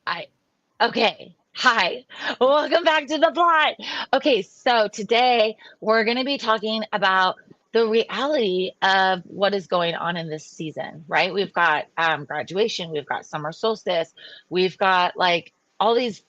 I okay. Hi. Welcome back to the plot. Okay, so today we're going to be talking about the reality of what is going on in this season, right? We've got graduation, we've got summer solstice, we've got like all these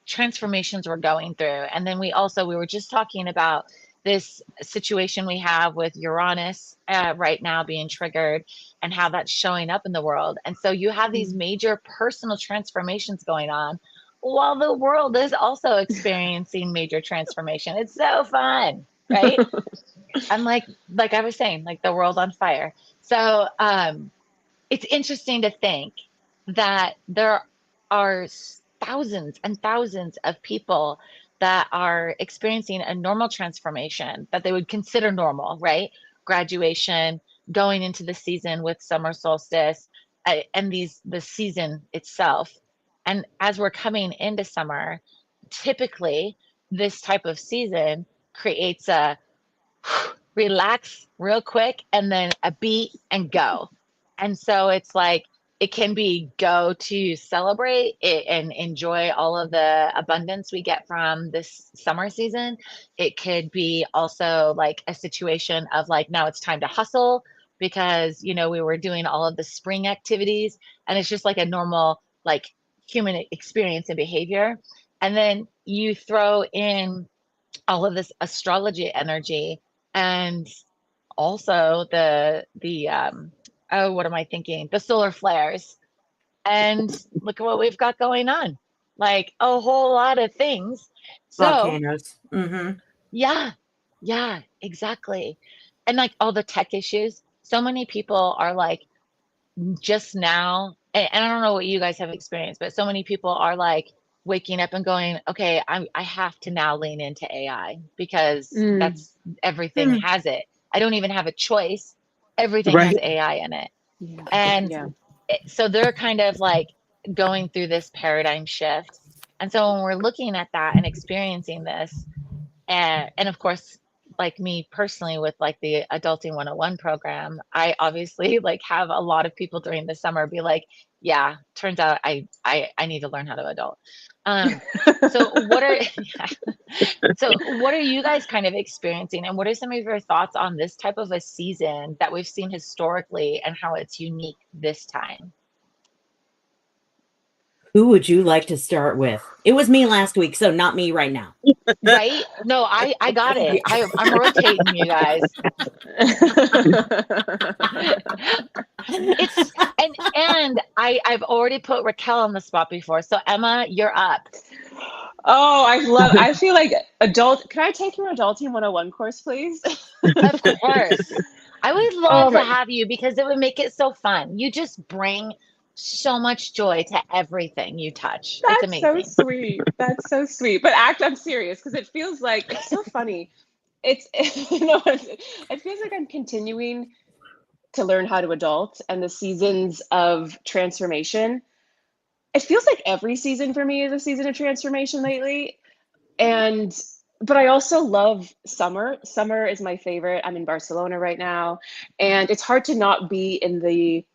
transformations we're going through. And then we were just talking about this situation we have with Uranus right now being triggered and how that's showing up in the world. And so you have these Mm. major personal transformations going on while the world is also experiencing major transformation. It's so fun, right? And like I was saying, like the world on fire. So it's interesting to think that there are thousands and thousands of people that are experiencing a normal transformation that they would consider normal, right? Graduation, going into the season with summer solstice, and the season itself. And as we're coming into summer, typically this type of season creates a relax real quick and then a beat and go. And so it's like it can be go to celebrate it and enjoy all of the abundance we get from this summer season. It could be also like a situation of like now it's time to hustle because we were doing all of the spring activities and it's just like a normal like human experience and behavior. And then you throw in all of this astrology energy and also the oh, what am I thinking? The solar flares. And look at what we've got going on. Like a whole lot of things. So, Volcanoes. yeah. Yeah, exactly. And like all the tech issues. So many people are like just now, and I don't know what you guys have experienced, but so many people are like waking up and going, okay, I have to now lean into AI because Mm. that's everything Mm. has it. I don't even have a choice. Everything has Right. AI in it. Yeah. And Yeah. so they're kind of like going through this paradigm shift. And so when we're looking at that and experiencing this, and of course, like me personally with like the Adulting 101 program, I obviously like have a lot of people during the summer be like, yeah, turns out I need to learn how to adult. Um, so what are yeah. So what are you guys kind of experiencing and what are some of your thoughts on this type of a season that we've seen historically and how it's unique this time? Who would you like to start with? It was me last week, so not me right now. Right? No, I got it. Yeah. I'm rotating you guys. It's and I've already put Raquel on the spot before. So Emma, you're up. Oh, I feel like can I take your Adulting 101 course, please? Of course. I would love Oh to my, have you because it would make it so fun. You just bring so much joy to everything you touch. It's that's so amazing. sweet. That's so sweet. But I'm serious because it feels like it's so funny. It's it feels like I'm continuing to learn how to adult and the seasons of transformation. It feels like every season for me is a season of transformation lately. And but I also love summer. Summer is my favorite. I'm in Barcelona right now, and it's hard to not be in the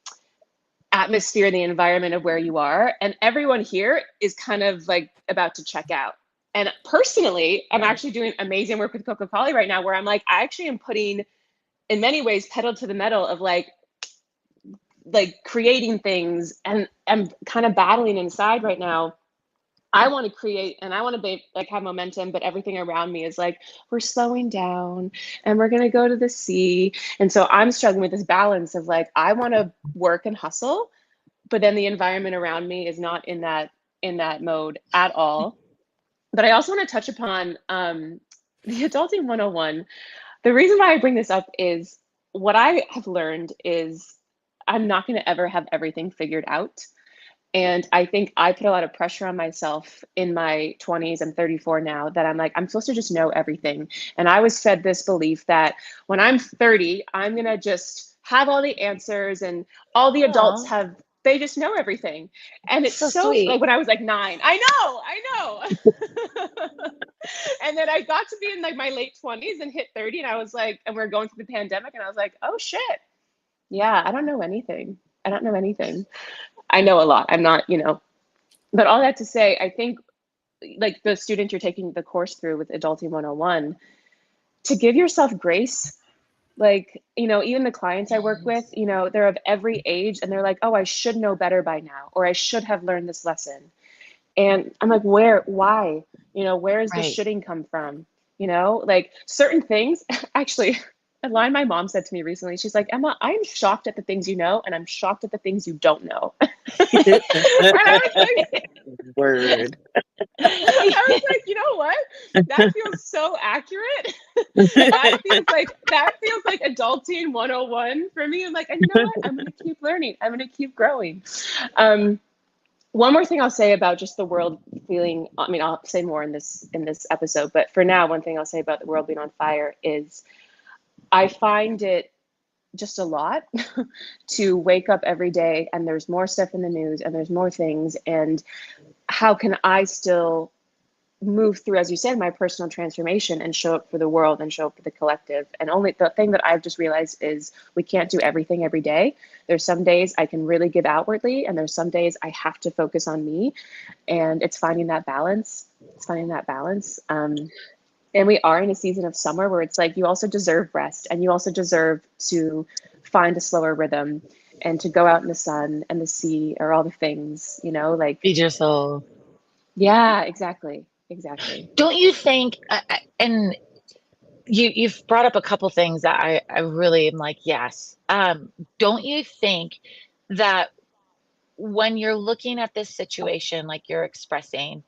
atmosphere, the environment of where you are. And everyone here is kind of like about to check out. And personally, I'm actually doing amazing work with Coca-Cola right now, where I'm like, I actually am putting, in many ways, pedal to the metal of like creating things, and I'm kind of battling inside right now. I want to create and I want to be like have momentum, but everything around me is like, we're slowing down and we're going to go to the sea. And so I'm struggling with this balance of like, I want to work and hustle, but then the environment around me is not in that mode at all. But I also want to touch upon the Adulting 101. The reason why I bring this up is what I have learned is I'm not going to ever have everything figured out. And I think I put a lot of pressure on myself in my 20s. I'm 34 now, that I'm like, I'm supposed to just know everything. And I was fed this belief that when I'm 30, I'm going to just have all the answers and all the adults Oh, have, they just know everything. And it's so so, like sweet. when I was like 9, I know. And then I got to be in like my late 20s and hit 30. And I was like, and we're going through the pandemic. And I was like, oh shit. Yeah, I don't know anything. I don't know anything. I know a lot. I'm not, But all that to say, I think like the student you're taking the course through with Adulting 101, to give yourself grace. Like, even the clients I work with, they're of every age and they're like, oh, I should know better by now, or I should have learned this lesson. And I'm like, why? Where is the Right. shoulding come from? Like certain things, actually, a line my mom said to me recently, she's like, Emma, I'm shocked at the things you know, and I'm shocked at the things you don't know. And I was like, Word. I was like, you know what? That feels so accurate. that feels like adulting 101 for me. I'm like, and you know what? I'm gonna keep learning. I'm gonna keep growing. One more thing I'll say about just the world feeling, I mean, I'll say more in this episode, but for now, one thing I'll say about the world being on fire is I find it just a lot to wake up every day and there's more stuff in the news and there's more things, and how can I still move through, as you said, my personal transformation and show up for the world and show up for the collective. And only the thing that I've just realized is we can't do everything every day. There's some days I can really give outwardly, and there's some days I have to focus on me. And it's finding that balance. And we are in a season of summer where it's like you also deserve rest, and you also deserve to find a slower rhythm and to go out in the sun and the sea or all the things, like, Feed your soul. yeah, exactly. Don't you think, and you've brought up a couple things that I really am like, yes. Don't you think that when you're looking at this situation, like you're expressing,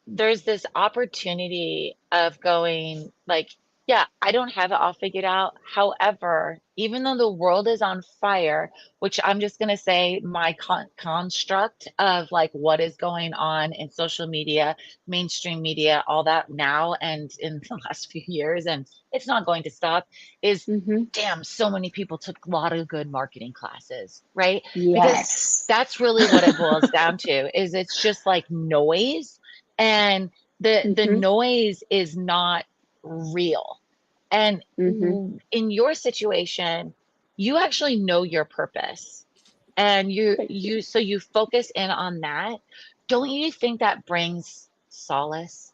there's this opportunity of going like, yeah, I don't have it all figured out. However, even though the world is on fire, which I'm just going to say my construct of like what is going on in social media, mainstream media, all that now and in the last few years, and it's not going to stop, is Mm-hmm. damn, so many people took a lot of good marketing classes, right? Because Yes. that's really what it boils down to, is it's just like noise, and the Mm-hmm. noise is not real. And Mm-hmm. in your situation, you actually know your purpose, and Thank you. you focus in on that. Don't you think that brings solace?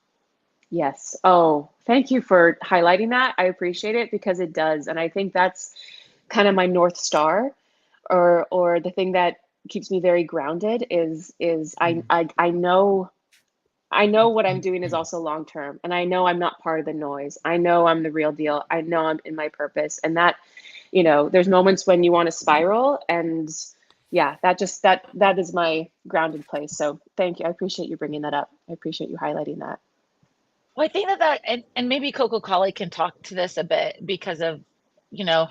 Yes. Oh, thank you for highlighting that. I appreciate it because it does. And I think that's kind of my North Star, or the thing that keeps me very grounded is I know what I'm doing is also long term, and I know I'm not part of the noise. I know I'm the real deal. I know I'm in my purpose, and that, there's moments when you want to spiral, and yeah, that is my grounded place. So thank you. I appreciate you bringing that up. I appreciate you highlighting that. Well, I think that and maybe Coco Collie can talk to this a bit because of, you know,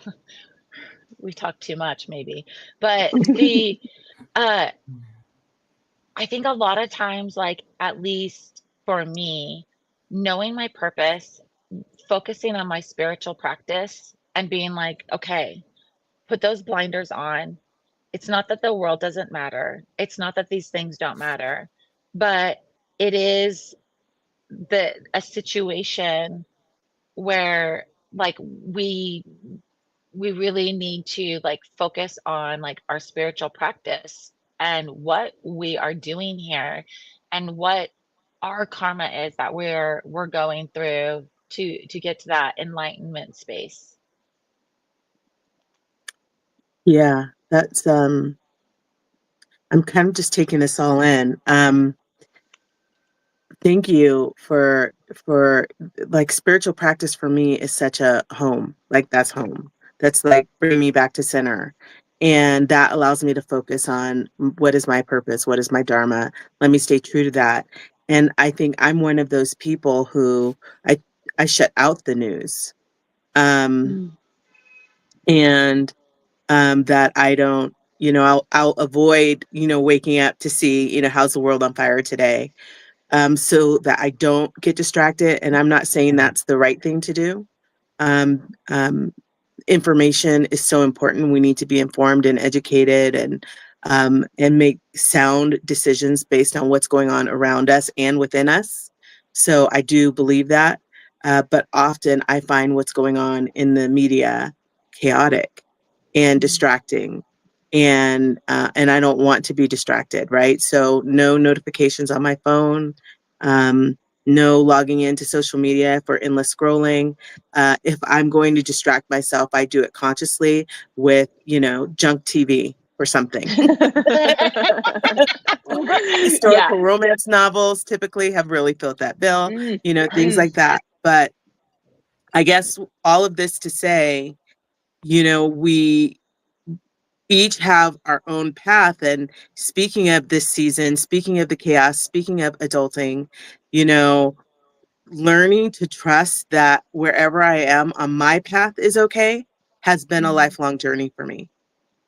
we talk too much maybe, but the uh I think a lot of times, like, at least for me, knowing my purpose, focusing on my spiritual practice, and being like, okay, put those blinders on. It's not that the world doesn't matter. It's not that these things don't matter, but it is a situation where like we really need to like focus on like our spiritual practice and what we are doing here and what our karma is that we're going through to get to that enlightenment space. Yeah, that's I'm kind of just taking this all in. Thank you for like spiritual practice for me is such a home. Like that's home. That's like bringing me back to center. And that allows me to focus on what is my purpose, what is my dharma. Let me stay true to that. And I think I'm one of those people who I shut out the news. Um Mm. and that I don't, I'll avoid, waking up to see, how's the world on fire today, so that I don't get distracted. And I'm not saying that's the right thing to do. Um, um, Information is so important. We need to be informed and educated, and make sound decisions based on what's going on around us and within us. So I do believe that. But often I find what's going on in the media chaotic and distracting. and I don't want to be distracted, right? So no notifications on my phone, no logging into social media for endless scrolling. If I'm going to distract myself, I do it consciously with, junk TV or something. Yeah. Historical romance novels typically have really filled that bill, Mm, things like that. But I guess all of this to say, we each have our own path. And speaking of this season, speaking of the chaos, speaking of adulting, learning to trust that wherever I am on my path is okay has been a lifelong journey for me.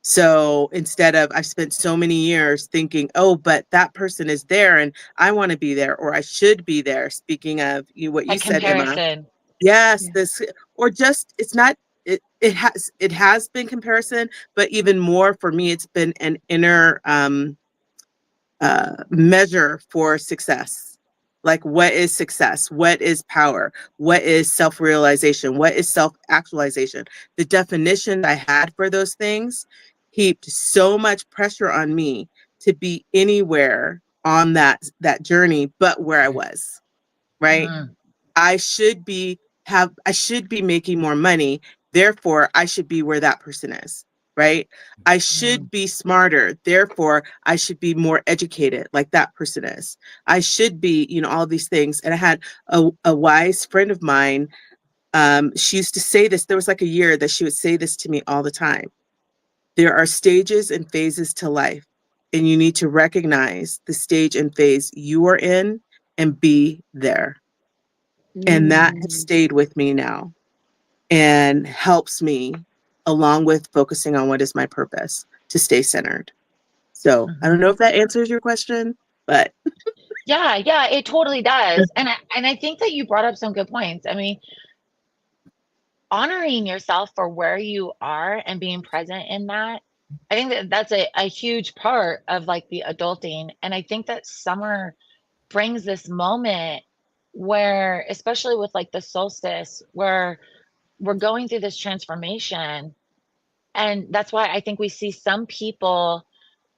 So instead of, I've spent so many years thinking, oh, but that person is there and I want to be there, or I should be there. Speaking of what you That said, Emma. comparison. Yes, Yeah. this, or just, it's not, it has been comparison, but even more for me, it's been an inner measure for success. Like, what is success? What is power? What is self-realization? What is self-actualization? The definition I had for those things heaped so much pressure on me to be anywhere on that journey but where I was, right? Mm, I should be making more money, therefore I should be where that person is, right? I mm, should be smarter, therefore I should be more educated like that person is. I should be, all these things. And I had a wise friend of mine, she used to say this. There was like a year that she would say this to me all the time. There are stages and phases to life, and you need to recognize the stage and phase you are in and be there. And that has Mm. stayed with me now and helps me, along with focusing on what is my purpose, to stay centered. So I don't know mhm. if that answers your question, but Yeah, yeah, it totally does. And I think that you brought up some good points. I mean, honoring yourself for where you are and being present in that, I think that that's a huge part of like the adulting. And I think that summer brings this moment where, especially with like the solstice, where we're going through this transformation. And that's why I think we see some people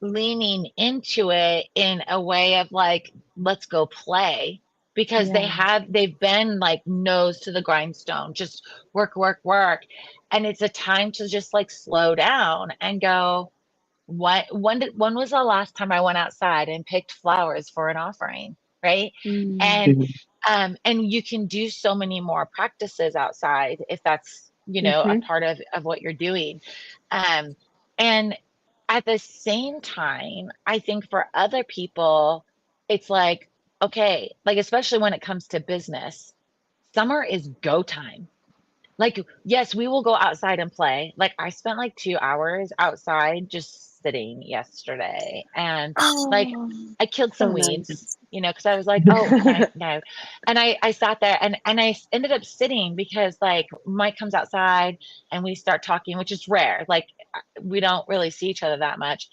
leaning into it in a way of like, let's go play, because Yeah. they've been like nose to the grindstone, just work, work, work. And it's a time to just like slow down and go, when was the last time I went outside and picked flowers for an offering? Right. Mm. And Mhm. and you can do so many more practices outside if that's, a Mhm. part of what you're doing. Um, and at the same time, I think for other people, it's like, okay, like especially when it comes to business, summer is go time. Like, yes, we will go outside and play. Like, I spent like 2 hours outside just sitting yesterday. And like, Oh, I killed so some weeds, nice. because I was like, oh, okay, no. And I sat there and I ended up sitting because like Mike comes outside and we start talking, which is rare. Like, we don't really see each other that much.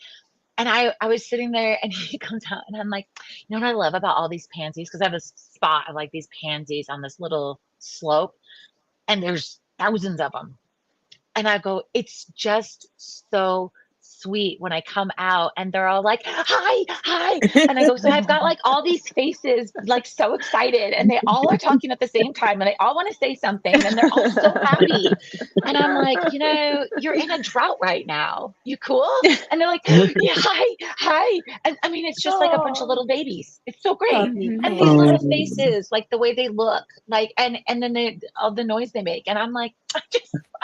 And I was sitting there and he comes out and I'm like, you know what I love about all these pansies? Because I have a spot of like these pansies on this little slope and there's thousands of them. And I go, it's just so sweet when I come out and they're all like, hi, hi. And I go, so I've got like all these faces, like so excited, and they all are talking at the same time and they all want to say something and they're all so happy. And I'm like, you're in a drought right now. You cool? And they're like, yeah, hi, hi. And I mean, it's just like a bunch of Oh, little babies. It's so great. Puppy mhm. And these little pansies. faces, like the way they look, like, and then all the noise they make. And I'm like,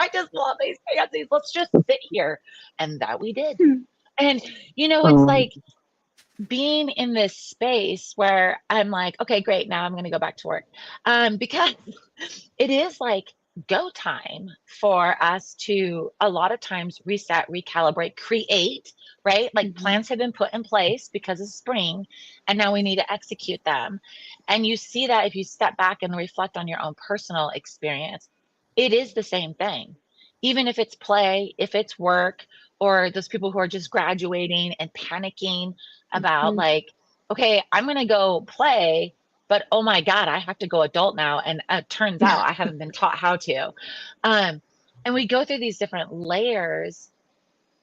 I just love these pansies. Let's just sit here. And that we did. And, it's Um, like being in this space where I'm like, okay, great. Now I'm going to go back to work. Because it is like go time for us to a lot of times reset, recalibrate, create, right? Like Mhm. plans have been put in place because of spring, and now we need to execute them. And you see that if you step back and reflect on your own personal experience, it is the same thing. Even if it's play, if it's work, or those people who are just graduating and panicking about Mhm. like, okay, I'm going to go play, but oh my God, I have to go adult now. And turns out I haven't been taught how to. And we go through these different layers.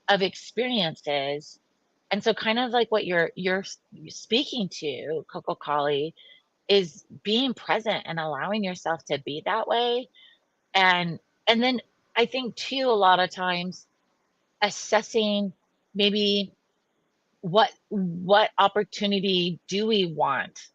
of experiences. And so kind of like what you're speaking to, Coco Collie, is being present and allowing yourself to be that way. And then I think too, a lot of times assessing maybe what opportunity do we want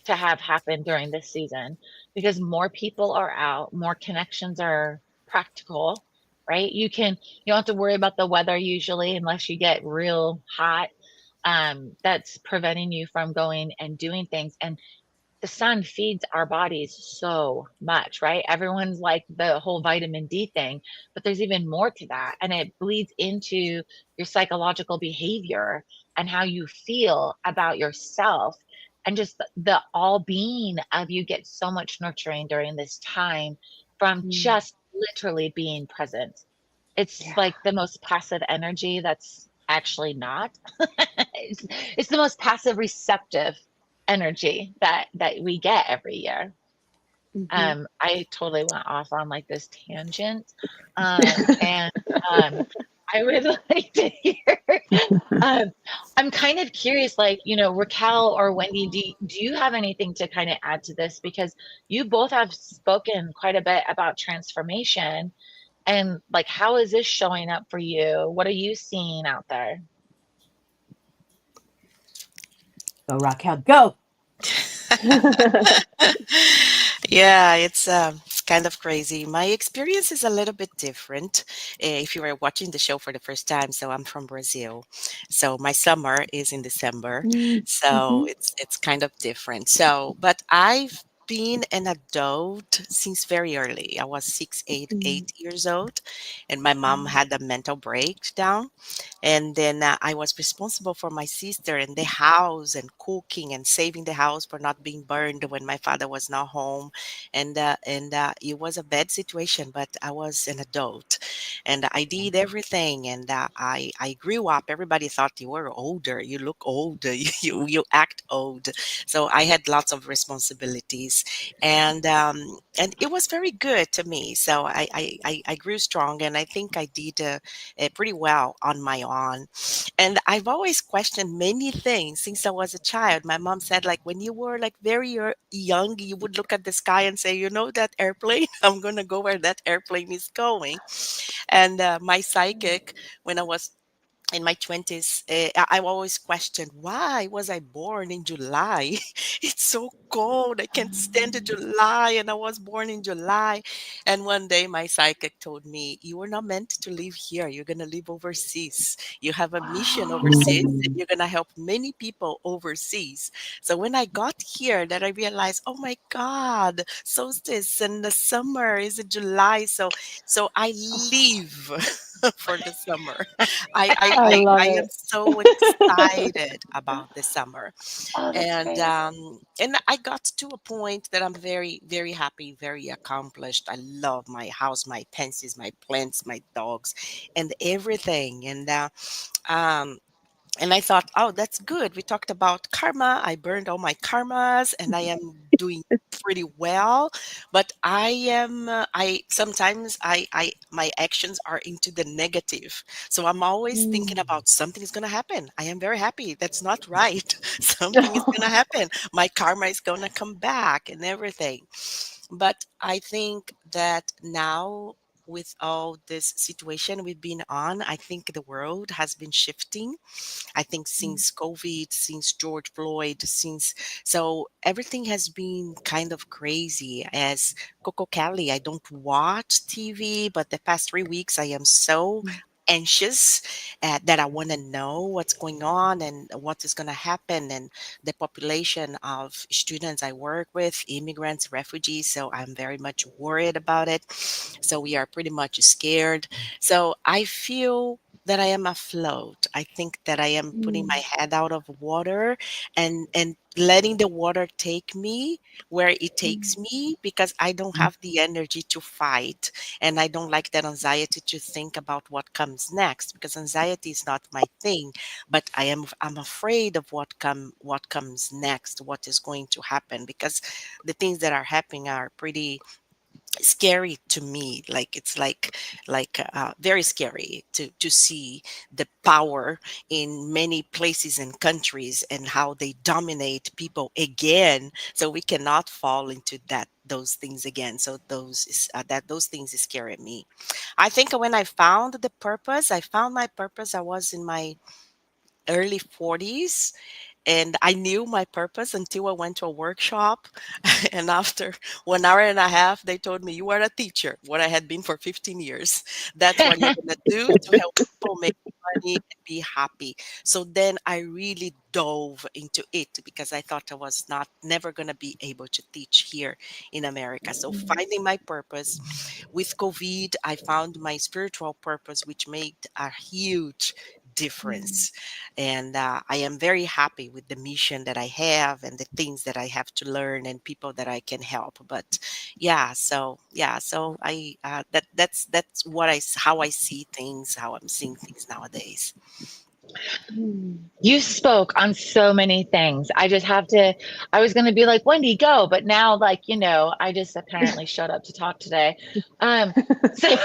to have happen during this season, because more people are out, more connections are practical, right? You don't have to worry about the weather usually unless you get real hot. That's preventing you from going and doing things. And the sun feeds our bodies so much, right? Everyone's like the whole vitamin D thing, but there's even more to that. And it bleeds into your psychological behavior and how you feel about yourself. And just the all being of you gets so much nurturing during this time from Mm. just literally being present. It's Yeah. like the most passive energy that's actually not. it's, it's the most passive receptive energy that we get every year. Hmm. I totally went off on like this tangent. And I would like to hear, um, I'm kind of curious, like, Raquel or Wendy, do you have anything to kind of add to this? Because you both have spoken quite a bit about transformation, and like, how is this showing up for you? What are you seeing out there? Go, Raquel, go. Yeah, it's kind of crazy. My experience is a little bit different. If you were watching the show for the first time, so I'm from Brazil, so my summer is in December, so Mm-hmm. it's kind of different. So, but I've been an adult since very early. I was 8 years old, and my mom had a mental breakdown, and then I was responsible for my sister and the house and cooking and saving the house for not being burned when my father was not home. And it was a bad situation, but I was an adult and I did everything. And I grew up. Everybody thought you were older. You look old. You act old. So I had lots of responsibilities, and it was very good to me. So I grew strong, and I think I did pretty well on my own. And I've always questioned many things since I was a child. My mom said, like, when you were like very young, you would look at the sky and say, you know, that airplane, I'm going to go where that airplane is going. And my psychic, when I was in my 20s, I always questioned, why was I born in July? It's so cold. I can't stand the July. And I was born in July. And one day my psychic told me, you were not meant to live here. You're going to live overseas. You have a mission overseas and Mm. you're going to help many people overseas. So when I got here, that I realized, oh my God, solstice and the summer is in July. So I live for the summer. I I I I love I it. am so excited about the summer. Oh, that's And great. I got to a point that I'm very, very happy, very accomplished. I love my house, my pensies, my plants, my dogs, and everything. Um and I thought, oh, that's good. We talked about karma. I burned all my karmas and I am doing pretty well. But I sometimes my actions are into the negative. So I'm always thinking Mm. about something is going to happen. I am very happy. That's not right. Something is going to happen. My karma is going to come back and everything. But I think that now, with all this situation we've been on, I think the world has been shifting. I think since COVID, since George Floyd, since so everything has been kind of crazy. As Coco Kelly, I don't watch TV, but the past 3 weeks I am so anxious that I want to know what's going on and what is going to happen, and the population of students I work with, immigrants, refugees. So I'm very much worried about it. So we are pretty much scared. So I feel that I am afloat. I think that I am putting my Mm. head out of water and letting the water take me where it takes Mm. me, because I don't have the energy to fight, and I don't like that anxiety to think about what comes next, because anxiety is not my thing, but I'm afraid of what comes next, what is going to happen, because the things that are happening are pretty scary to me. Like it's like very scary to see the power in many places and countries and how they dominate people again. So we cannot fall into those things again. So those things scare me. I think when I found my purpose, I was in my early 40s, and I knew my purpose until I went to a workshop. And after 1 hour and a half, they told me, "You are a teacher," what I had been for 15 years. That's what you're going to do to help people make money and be happy. So then I really dove into it because I thought I was not never going to be able to teach here in America. So finding my purpose with COVID, I found my spiritual purpose, which made a huge difference. And I am very happy with the mission that I have and the things that I have to learn and people that I can help. But so I that's how I see things, how I'm seeing things nowadays. You spoke on so many things. I just have to, I was going to be like, Wendy, go. But now, like, I just apparently showed up to talk today. So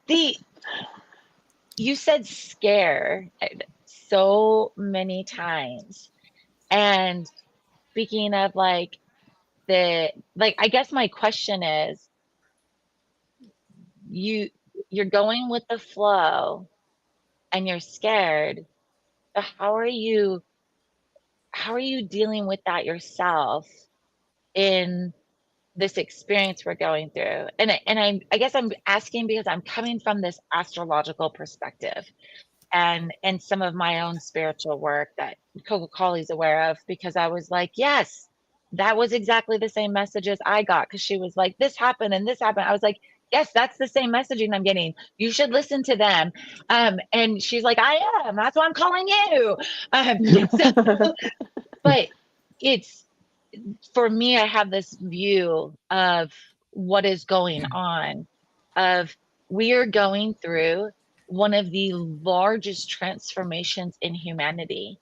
the, you said scare so many times. And speaking of like I guess my question is, you, you're going with the flow and you're scared. So how are you dealing with that yourself in this experience we're going through? I guess I'm asking because I'm coming from this astrological perspective and some of my own spiritual work that Coco Colley's aware of, because I was like, yes, that was exactly the same messages I got, because she was like, this happened and this happened. I was like, yes, that's the same messaging I'm getting. You should listen to them. And she's like, I am. That's why I'm calling you. So, but it's, for me, I have this view of what is going on, of we are going through one of the largest transformations in humanity.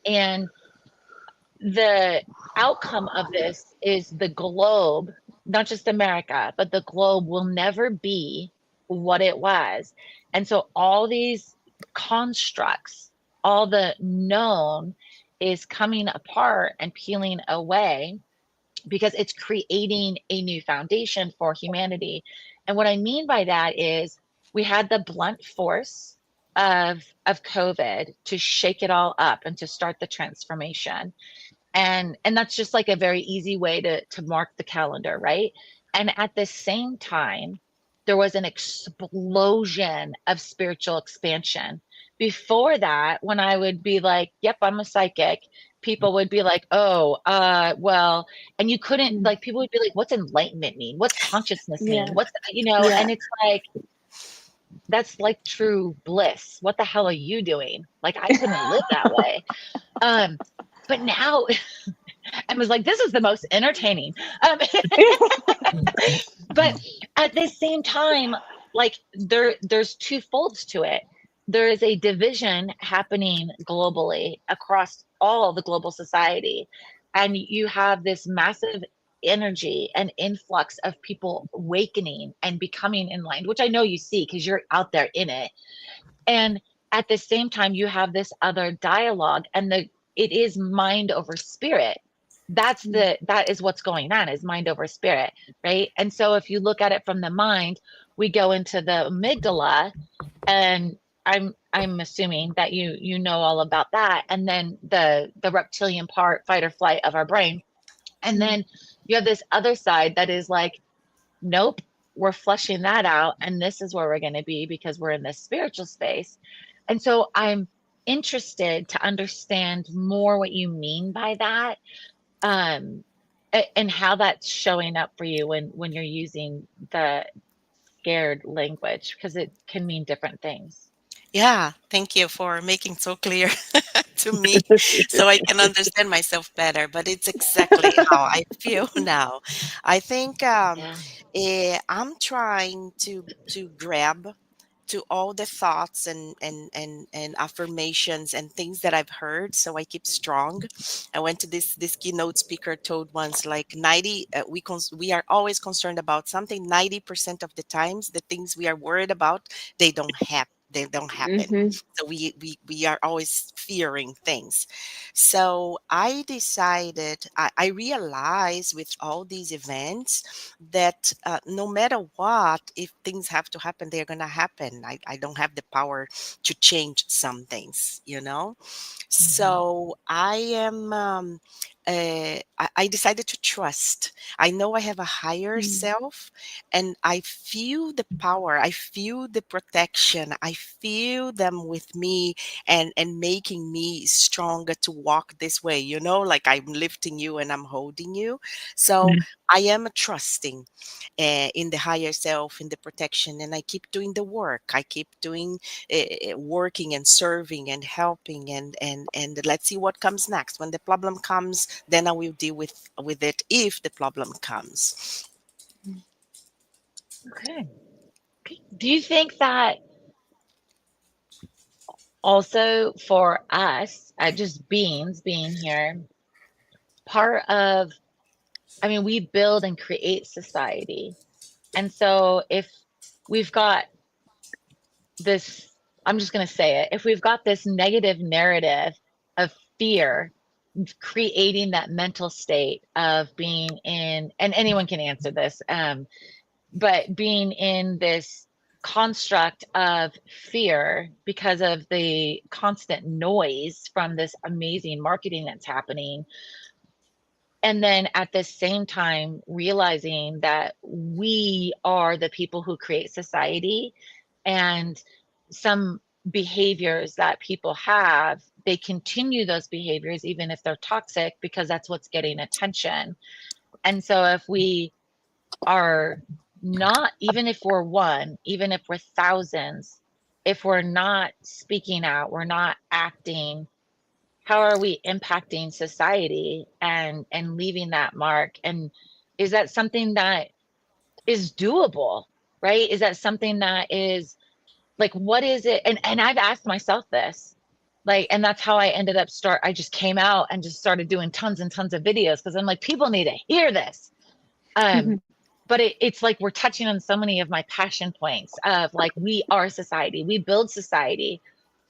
And the outcome of this is the globe, not just America, but the globe will never be what it was. And so all these constructs, all the known is coming apart and peeling away because it's creating a new foundation for humanity. And what I mean by that is we had the blunt force of COVID to shake it all up and to start the transformation. And that's just like a very easy way to mark the calendar, right? And at the same time, there was an explosion of spiritual expansion. Before that, when I would be like, yep, I'm a psychic, people would be like, oh, well, and you couldn't, like, people would be like, what's enlightenment mean? What's consciousness Yeah. mean? What's, Yeah. and it's like, that's like true bliss. What the hell are you doing? Like, I couldn't live that way. But now I was like, this is the most entertaining. But at the same time, like there's two folds to it. There is a division happening globally across all the global society. And you have this massive energy and influx of people awakening and becoming enlightened, which I know you see because you're out there in it. And at the same time, you have this other dialogue, and it is mind over spirit. That is what's going on, is mind over spirit, right? And so if you look at it from the mind, we go into the amygdala, and I'm assuming that you know all about that, and then the reptilian part, fight or flight of our brain, and then you have this other side that is like, nope, we're flushing that out, and this is where we're going to be because we're in this spiritual space. And so I'm interested to understand more what you mean by that, um and how that's showing up for you when you're using the scared language, because it can mean different things. Yeah, thank you for making so clear to me so I can understand myself better. But it's exactly how I feel now. I think Yeah. I'm trying to grab to all the thoughts and affirmations and things that I've heard, so I keep strong. I went to this keynote speaker told once, like 90 we are always concerned about something. 90% of the times, the things we are worried about, they don't happen. Mm-hmm. So we are always fearing things. So I decided, I realized with all these events that no matter what, if things have to happen, they're going to happen. I don't have the power to change some things, you know? So I am, I decided to trust. I know I have a higher self, and I feel the power. I feel the protection. I feel them with me, and making me stronger to walk this way, you know, like I'm lifting you and I'm holding you. So I am trusting in the higher self, in the protection, and I keep doing the work. I keep doing working and serving and helping, and let's see what comes next. When the problem comes, then I will deal with it if the problem comes. Okay. Do you think that also for us, just beings being here, part of, I mean, we build and create society. And so if we've got this, I'm just going to say it, if we've got this negative narrative of fear, creating that mental state of being in, and anyone can answer this, but being in this construct of fear because of the constant noise from this amazing marketing that's happening, and then at the same time realizing that we are the people who create society, and some behaviors that people have, they continue those behaviors even if they're toxic because that's what's getting attention. And so if we are not, even if we're one, even if we're thousands, if we're not speaking out, we're not acting, how are we impacting society and leaving that mark? And is that something that is doable, right? Is that something that is like, what is it? And I've asked myself this, like, and that's how I ended up I just came out and just started doing tons and tons of videos because I'm like, people need to hear this. But it's like we're touching on so many of my passion points of like, we are society, we build society.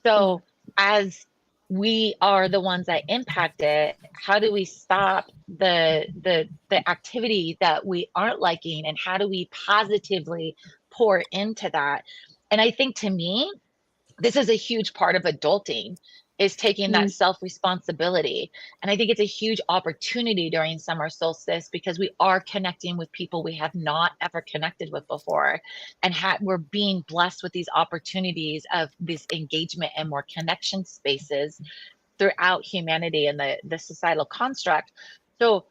So as we are the ones that impact it, how do we stop the activity that we aren't liking, and how do we positively pour into that? And I think, to me, this is a huge part of adulting, is taking that self responsibility. And I think it's a huge opportunity during summer solstice because we are connecting with people we have not ever connected with before, and we're being blessed with these opportunities of this engagement and more connection spaces throughout humanity and the societal construct. So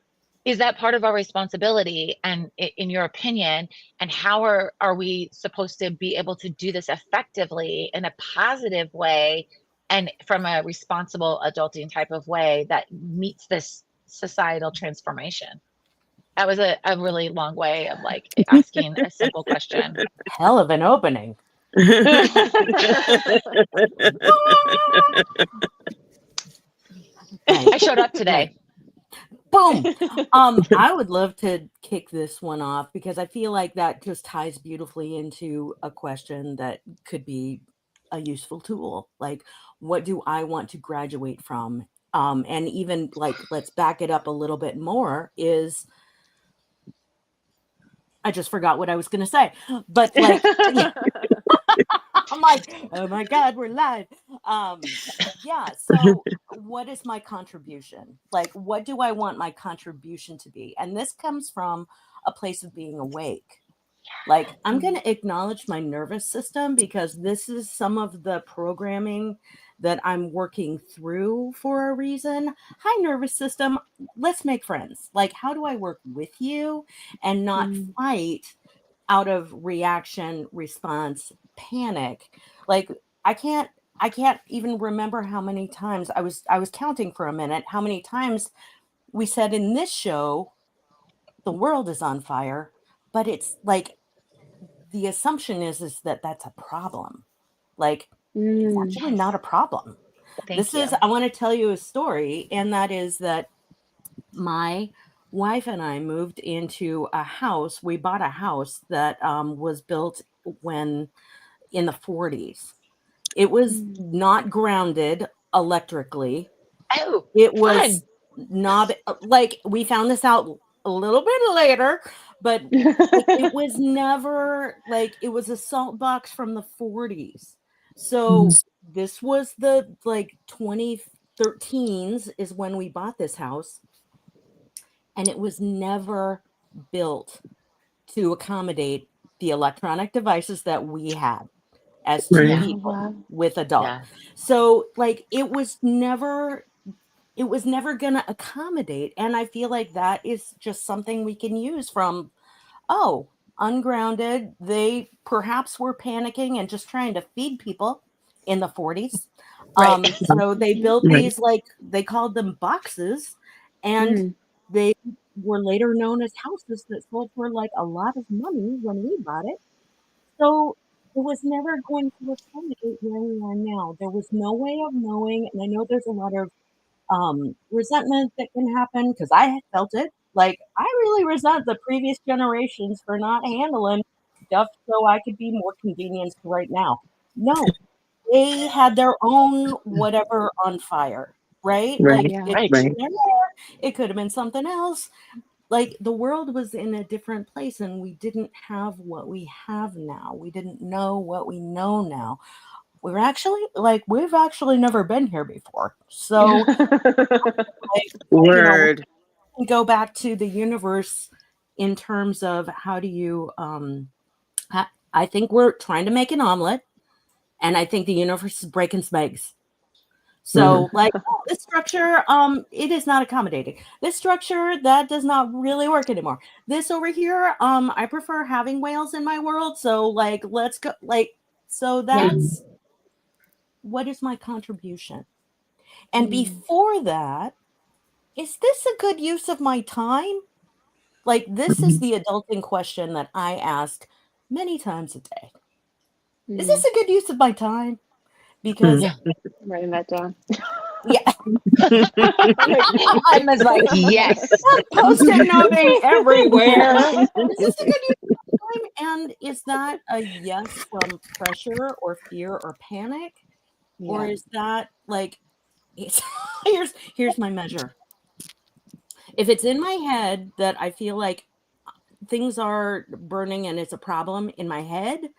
is that part of our responsibility, and in your opinion, and how are we supposed to be able to do this effectively in a positive way and from a responsible adulting type of way that meets this societal transformation? That was a really long way of like asking a simple question. Hell of an opening. I showed up today. Boom. I would love to kick this one off because I feel like that just ties beautifully into a question that could be a useful tool. Like, what do I want to graduate from? And even like, let's back it up a little bit more, is I just forgot what I was going to say, but like, yeah. I'm like, oh my God, we're live. Yeah. So what is my contribution? Like, what do I want my contribution to be? And this comes from a place of being awake. Like, I'm going to acknowledge my nervous system because this is some of the programming that I'm working through for a reason. Hi, nervous system. Let's make friends. Like, how do I work with you and not fight out of reaction, response, panic? Like, I can't even remember how many times I was counting for a minute, how many times we said in this show, the world is on fire, but it's like the assumption is that that's a problem. Like, it's Mm. actually not a problem. Thank you. I want to tell you a story, and that is that my wife and I moved into a house. We bought a house that was built when in the 40s. It was Mm. not grounded electrically. Oh, It fun. was not like, we found this out a little bit later, but like, it was never like, it was a salt box from the 40s. So this was the like 2013s is when we bought this house, and it was never built to accommodate the electronic devices that we had as two Right. Yeah. people Wow. with adult. Yeah. So like, it was never going to accommodate. And I feel like that is just something we can use from, oh, ungrounded. They perhaps were panicking and just trying to feed people in the 40s. Right. So they built Right. these, like, they called them boxes, and Mm. they were later known as houses that sold for like a lot of money when we bought it. So it was never going to accommodate where we are now. There was no way of knowing, and I know there's a lot of resentment that can happen because I felt it. Like, I really resent the previous generations for not handling stuff so I could be more convenienced right now. No, they had their own whatever on fire, right? Like, Right. Yeah. it Right. could have Right. been their hair, it could have been something else. Like, the world was in a different place, and we didn't have what we have now. We didn't know what we know now. We've actually never been here before. So, like, we Word. can go back to the universe in terms of how do you, I think we're trying to make an omelet, and I think the universe is breaking some eggs. Mhm. So, like, oh, this structure, it is not accommodating. This structure, that does not really work anymore. This over here, I prefer having whales in my world. So, like, let's go. Like, so Yeah. that's what is my contribution. And Mm. before that, is this a good use of my time? Like, this is Mhm. the adulting question that I ask many times a day. Is Mm. this a good use of my time? Because, Mhm. Yeah. Writing that down. yeah, I'm Emma's like, yes. post-it noting everywhere. Is this a good use of my time? And is that a yes from pressure or fear or panic? Or Yeah. is that like, it's, here's my measure. If it's in my head that I feel like things are burning and it's a problem in my head,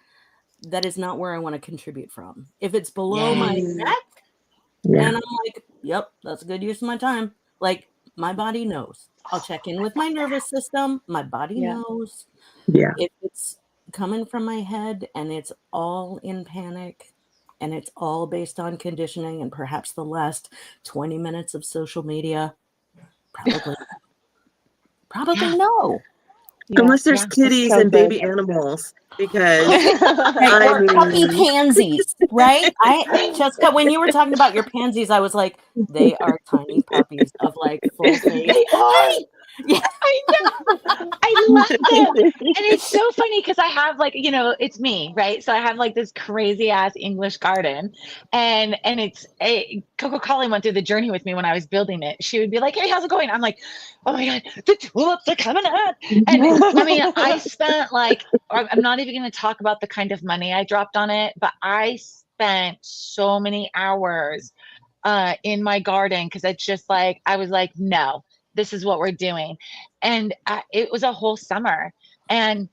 that is not where I want to contribute from. If it's below my Yes. Mm. neck Yeah. and I'm like, yep, that's a good use of my time. Like, my body knows. I'll check in with my nervous system. My body Yeah. knows. Yeah. If it's coming from my head and it's all in panic and it's all based on conditioning and perhaps the last 20 minutes of social media, probably, probably Yeah. no. Yeah. Unless there's Yeah. That's kitties so and good. baby animals, because Okay. Right, I or puppy mean, pansies, right? Jessica, when you were talking about your pansies, I was like, they are tiny puppies of like full face. They are. Hey, yeah, I know. I love them. And it's so funny because I have like, it's me, right? So I have like this crazy ass English garden. And it's Coco Collie went through the journey with me when I was building it. She would be like, hey, how's it going? I'm like, oh my God, the tulips are coming up. And I mean, I spent like, I'm not even going to talk about the kind of money I dropped on it, but I spent so many hours in my garden because it's just like, I was like, no, this is what we're doing. And it was a whole summer. And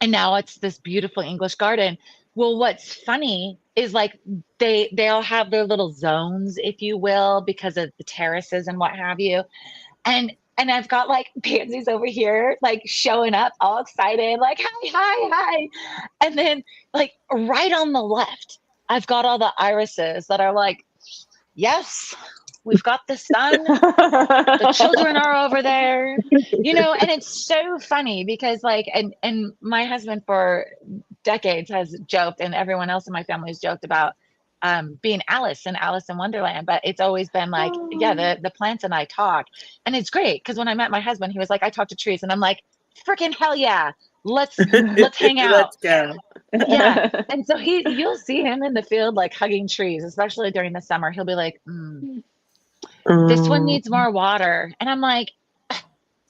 now it's this beautiful English garden. Well, what's funny is like they all have their little zones, if you will, because of the terraces and what have you. And I've got like pansies over here, like showing up all excited, like, hi, hi, hi. And then like right on the left, I've got all the irises that are like, yes, we've got the sun, the children are over there, and it's so funny because like and my husband for decades has joked, and everyone else in my family has joked about being Alice and Alice in Wonderland, but it's always been like, yeah, Oh. the plants and I talk. And it's great because when I met my husband, he was like, I talk to trees, and I'm like, freaking hell yeah, let's hang out. Let's go. Yeah. And so you'll see him in the field, like hugging trees, especially during the summer. He'll be like, this one Oh. needs more water. And I'm like,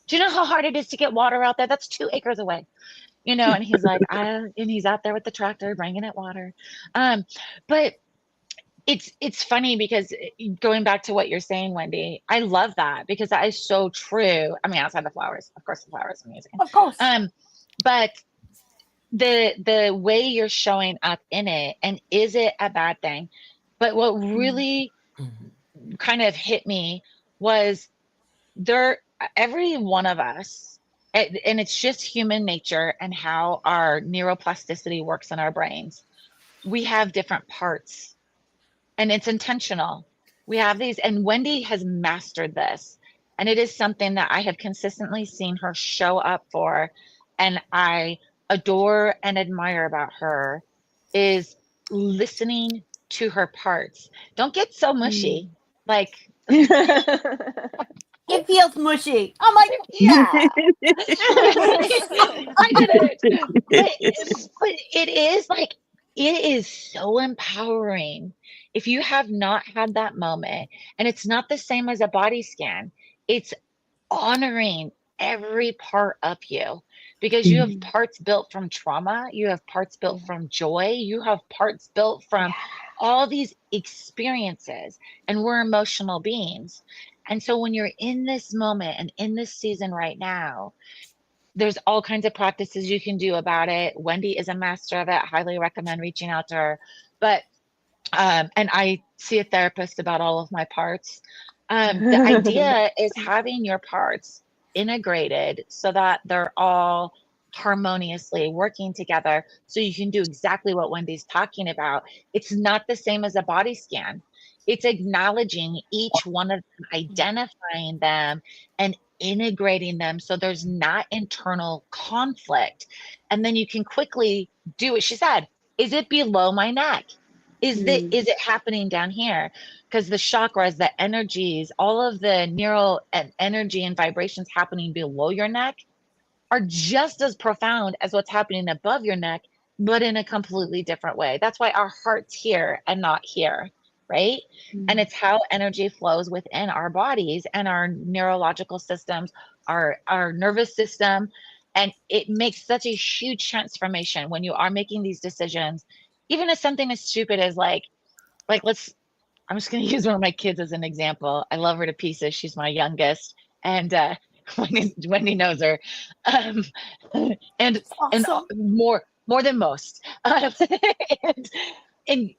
do you know how hard it is to get water out there? That's 2 acres away, and he's like, and he's out there with the tractor bringing it water. But it's funny because going back to what you're saying, Wendy, I love that because that is so true. I mean, outside the flowers, of course, the flowers are amazing. Of course. But the way you're showing up in it, and is it a bad thing? But what really kind of hit me was every one of us, and it's just human nature and how our neuroplasticity works in our brains. We have different parts, and it's intentional. We have these, and Wendy has mastered this. And it is something that I have consistently seen her show up for. And I adore and admire about her is listening to her parts. Don't get so mushy. Like, It feels mushy. I'm like, yeah. I did it. But it is like, it is so empowering if you have not had that moment. And it's not the same as a body scan. It's honoring every part of you because you have parts built from trauma, you have parts built from joy, you have parts built from all these experiences, and we're emotional beings. And so when you're in this moment and in this season right now, there's all kinds of practices you can do about it. Wendy is a master of it. Highly recommend reaching out to her. But and I see a therapist about all of my parts. The idea is having your parts integrated so that they're all harmoniously working together so you can do exactly what Wendy's talking about. It's not the same as a body scan. It's acknowledging each one of them, identifying them, and integrating them so there's not internal conflict. And then you can quickly do what she said. Is it below my neck? Is it happening down here? Because the chakras, the energies, all of the neural energy and vibrations happening below your neck are just as profound as what's happening above your neck, but in a completely different way. That's why our heart's here and not here, right? And it's how energy flows within our bodies and our neurological systems, our nervous system. And it makes such a huge transformation when you are making these decisions, even as something as stupid as I'm just going to use one of my kids as an example. I love her to pieces. She's my youngest, and Wendy knows her, um, and Awesome. more than most. And, and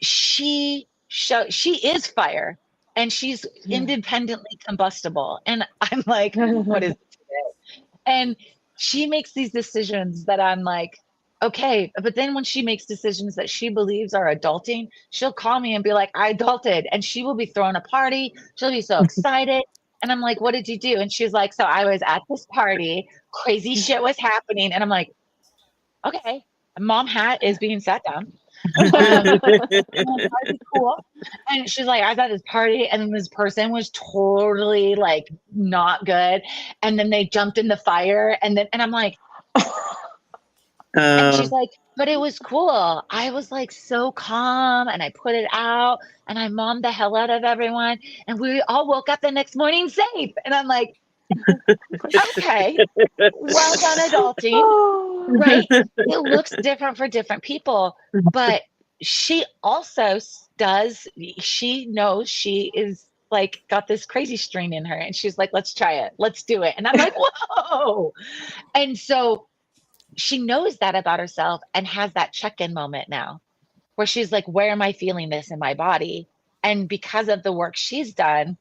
she is fire, and she's independently combustible. And I'm like, what is it today? And she makes these decisions that I'm like, okay. But then when she makes decisions that she believes are adulting, she'll call me and be like, I adulted. And she will be throwing a party. She'll be so excited. And I'm like, what did you do? And she's like, so I was at this party, crazy shit was happening. And I'm like, okay, mom hat is being sat down. Cool. And she's like, I was at this party, and this person was totally like not good. And then they jumped in the fire, and I'm like, and she's like, but it was cool. I was like so calm, and I put it out, and I mommed the hell out of everyone, and we all woke up the next morning safe. And I'm like, okay, well done adulting, right? It looks different for different people, but she also she knows she is like got this crazy strain in her, and she's like, let's try it, let's do it. And I'm like, whoa. And so she knows that about herself and has that check-in moment now where she's like, where am I feeling this in my body? And because of the work she's done,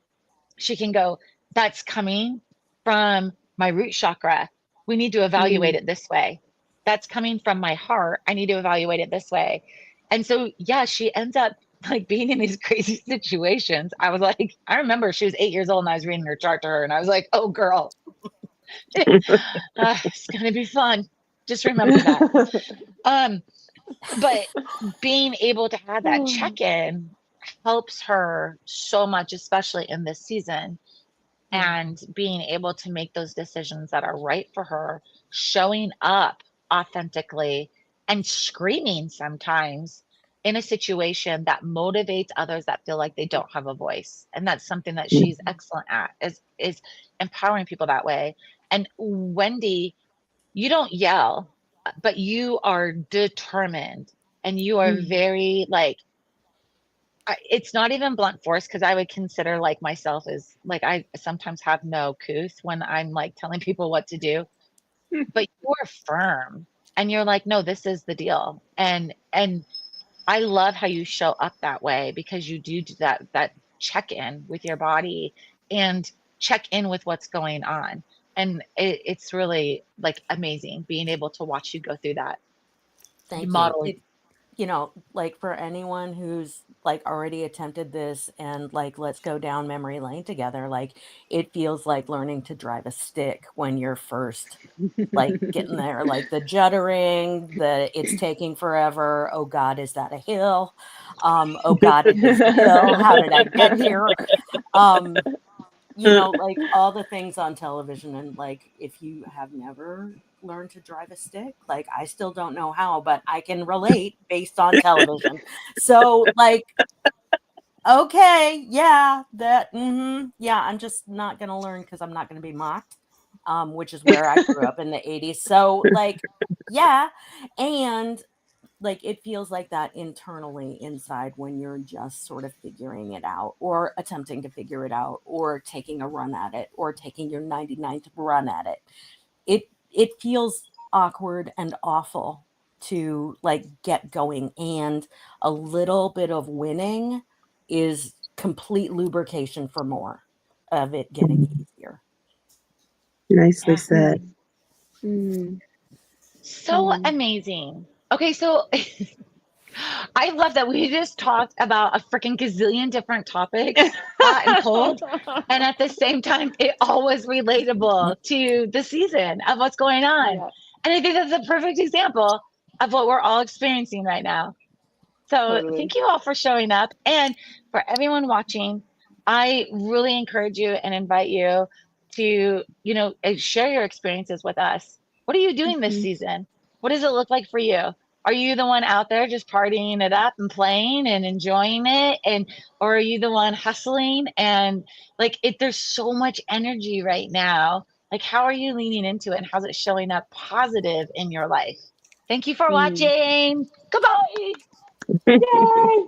she can go, that's coming from my root chakra. We need to evaluate it this way. That's coming from my heart. I need to evaluate it this way. And so, yeah, she ends up like being in these crazy situations. I was like, I remember she was 8 years old and I was reading her chart to her, and I was like, oh, girl, it's going to be fun. Just remember that. But being able to have that check-in helps her so much, especially in this season. and being able to make those decisions that are right for her, showing up authentically and screaming sometimes in a situation that motivates others that feel like they don't have a voice. And that's something that she's excellent at, is empowering people that way. And Wendy, you don't yell, but you are determined and you are very like, it's not even blunt force, because I would consider like myself as like, I sometimes have no couth when I'm like telling people what to do, but you're firm and you're like, no, this is the deal. And I love how you show up that way, because you do that check in with your body and check in with what's going on. And it's really like amazing being able to watch you go through that. You Thank you. model. Like for anyone who's like already attempted this and like, let's go down memory lane together. Like it feels like learning to drive a stick when you're first like getting there, like the juddering, it's taking forever. Oh God, is that a hill? Oh God, it is a hill. How did I get here? Like all the things on television. And like, if you have never learned to drive a stick, like I still don't know how, but I can relate based on television. So like, okay, yeah, yeah, I'm just not going to learn because I'm not going to be mocked, which is where I grew up in the 80s. So like, yeah. And like it feels like that internally inside when you're just sort of figuring it out or attempting to figure it out or taking a run at it or taking your 99th run at it. It feels awkward and awful to like get going, and a little bit of winning is complete lubrication for more of it getting easier. Nicely Yeah. said. So amazing. Okay, so I love that we just talked about a freaking gazillion different topics, hot and cold, and at the same time, it all was relatable to the season of what's going on. Yeah, And I think that's a perfect example of what we're all experiencing right now. So totally. thank you all for showing up. And for everyone watching, I really encourage you and invite you to, share your experiences with us. What are you doing this season? What does it look like for you? Are you the one out there just partying it up and playing and enjoying it? Or are you the one hustling? And like, there's so much energy right now. Like, how are you leaning into it and how's it showing up positive in your life? Thank you for watching. Goodbye. Yay!